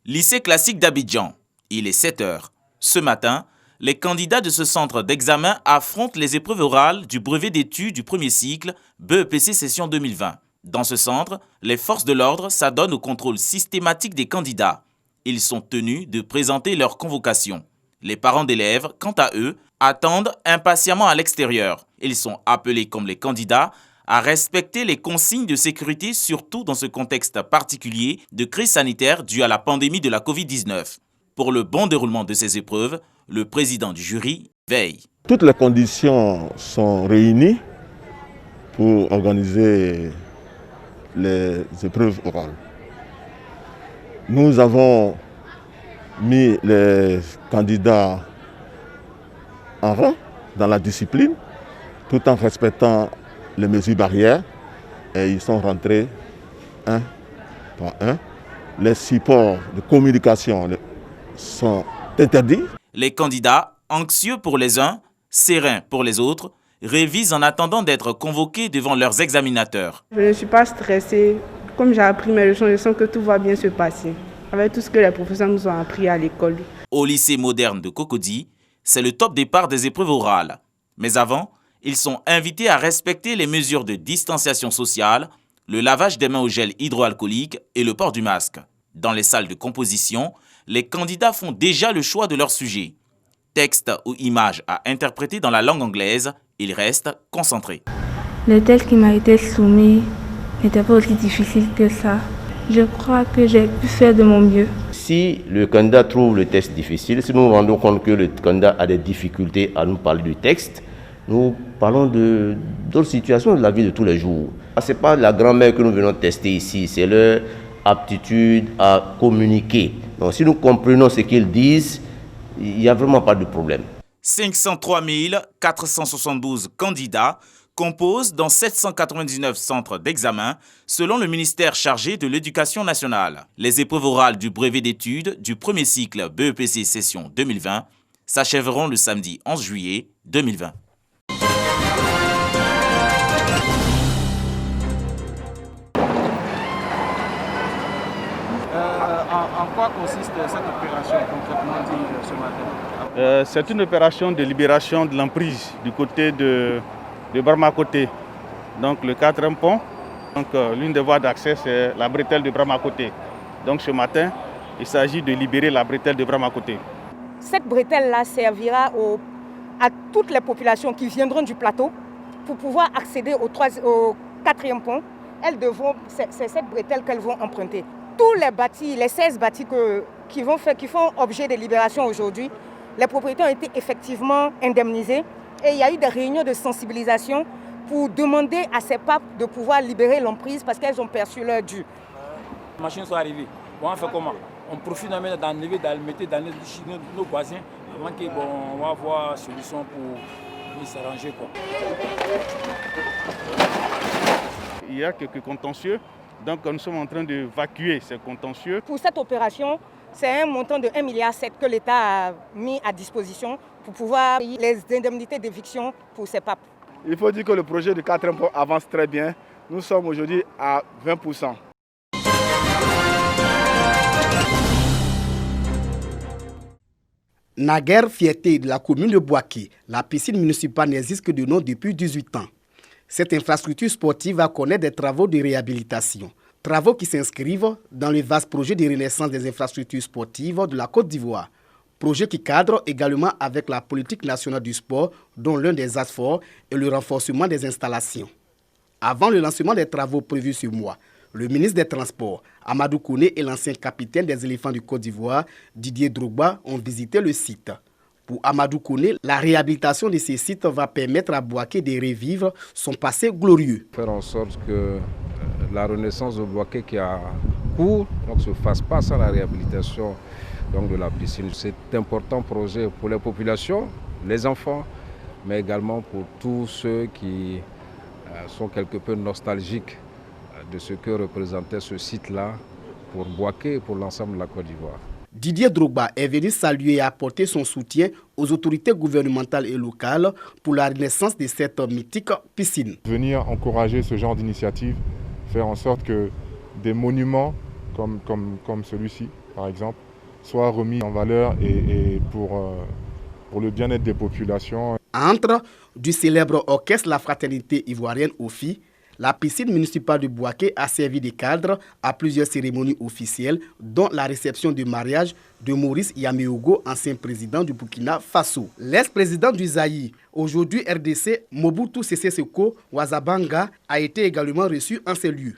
Lycée classique d'Abidjan, il est 7 heures. Ce matin, les candidats de ce centre d'examen affrontent les épreuves orales du brevet d'études du premier cycle BEPC session 2020. Dans ce centre, les forces de l'ordre s'adonnent au contrôle systématique des candidats. Ils sont tenus de présenter leur convocation. Les parents d'élèves, quant à eux, attendent impatiemment à l'extérieur. Ils sont appelés comme les candidats à respecter les consignes de sécurité, surtout dans ce contexte particulier de crise sanitaire due à la pandémie de la Covid-19. Pour le bon déroulement de ces épreuves, le président du jury veille. Toutes les conditions sont réunies pour organiser les épreuves orales. Nous avons mis les candidats en rang dans la discipline, tout en respectant les mesures barrières, et ils sont rentrés un par un. Les supports de communication sont interdits. Les candidats, anxieux pour les uns, sereins pour les autres, révisent en attendant d'être convoqués devant leurs examinateurs. Je ne suis pas stressée. Comme j'ai appris mes leçons, je sens que tout va bien se passer, avec tout ce que les professeurs nous ont appris à l'école. Au lycée moderne de Cocody, c'est le top départ des épreuves orales. Mais avant, ils sont invités à respecter les mesures de distanciation sociale, le lavage des mains au gel hydroalcoolique et le port du masque. Dans les salles de composition, les candidats font déjà le choix de leur sujet. Texte ou image à interpréter dans la langue anglaise, ils restent concentrés. Le texte qui m'a été soumis n'était pas aussi difficile que ça. Je crois que j'ai pu faire de mon mieux. Si le candidat trouve le texte difficile, si nous nous rendons compte que le candidat a des difficultés à nous parler du texte, nous parlons d'autres situations de la vie de tous les jours. Ce n'est pas la grand-mère que nous venons tester ici, c'est leur aptitude à communiquer. Donc si nous comprenons ce qu'ils disent, il n'y a vraiment pas de problème. 503 472 candidats composent dans 799 centres d'examen selon le ministère chargé de l'Éducation nationale. Les épreuves orales du brevet d'études du premier cycle BEPC session 2020 s'achèveront le samedi 11 juillet 2020. En quoi consiste cette opération concrètement dit ce matin? C'est une opération de libération de l'emprise du côté de Brahma-Côté. Donc le 4e pont, l'une des voies d'accès c'est la bretelle de Brahma-Côté. Donc ce matin, il s'agit de libérer la bretelle de Brahma-Côté. Cette bretelle-là servira à toutes les populations qui viendront du plateau pour pouvoir accéder au 4e pont. C'est cette bretelle qu'elles vont emprunter. Tous les bâtis, les 16 bâtis qui font objet de libération aujourd'hui, les propriétaires ont été effectivement indemnisés et il y a eu des réunions de sensibilisation pour demander à ces papes de pouvoir libérer l'emprise parce qu'elles ont perçu leur dû. Les machines sont arrivées. Bon, on fait comment? On profite d'enlever, mettre dans nos voisins avant qu'on va avoir solution pour s'arranger. Il y a quelques contentieux. Donc nous sommes en train d'évacuer ces contentieux. Pour cette opération, c'est un montant de 1,7 milliard que l'État a mis à disposition pour pouvoir payer les indemnités d'éviction pour ces papes. Il faut dire que le projet de 4e pont avance très bien. Nous sommes aujourd'hui à 20%. Naguère fierté de la commune de Boaké, la piscine municipale n'existe que de nom depuis 18 ans. Cette infrastructure sportive va connaître des travaux de réhabilitation. Travaux qui s'inscrivent dans le vaste projet de renaissance des infrastructures sportives de la Côte d'Ivoire. Projet qui cadre également avec la politique nationale du sport, dont l'un des axes forts est le renforcement des installations. Avant le lancement des travaux prévus ce mois, le ministre des Transports, Amadou Kouné, et l'ancien capitaine des éléphants du Côte d'Ivoire, Didier Drogba, ont visité le site. Pour Amadou Kouné, la réhabilitation de ces sites va permettre à Boaké de revivre son passé glorieux. Faire en sorte que la renaissance de Boaké qui a cours ne se fasse pas sans la réhabilitation de la piscine. C'est un important projet pour les populations, les enfants, mais également pour tous ceux qui sont quelque peu nostalgiques de ce que représentait ce site-là pour Boaké et pour l'ensemble de la Côte d'Ivoire. Didier Drogba est venu saluer et apporter son soutien aux autorités gouvernementales et locales pour la renaissance de cette mythique piscine. Venir encourager ce genre d'initiative, faire en sorte que des monuments comme celui-ci par exemple, soit remis en valeur et pour le bien-être des populations. Entre du célèbre orchestre La Fraternité Ivoirienne OFI, la piscine municipale de Bouaké a servi de cadre à plusieurs cérémonies officielles, dont la réception du mariage de Maurice Yaméogo, ancien président du Burkina Faso. L'ex-président du Zaïre, aujourd'hui RDC, Mobutu Sese Seko Ouazzabanga, a été également reçu en ces lieux.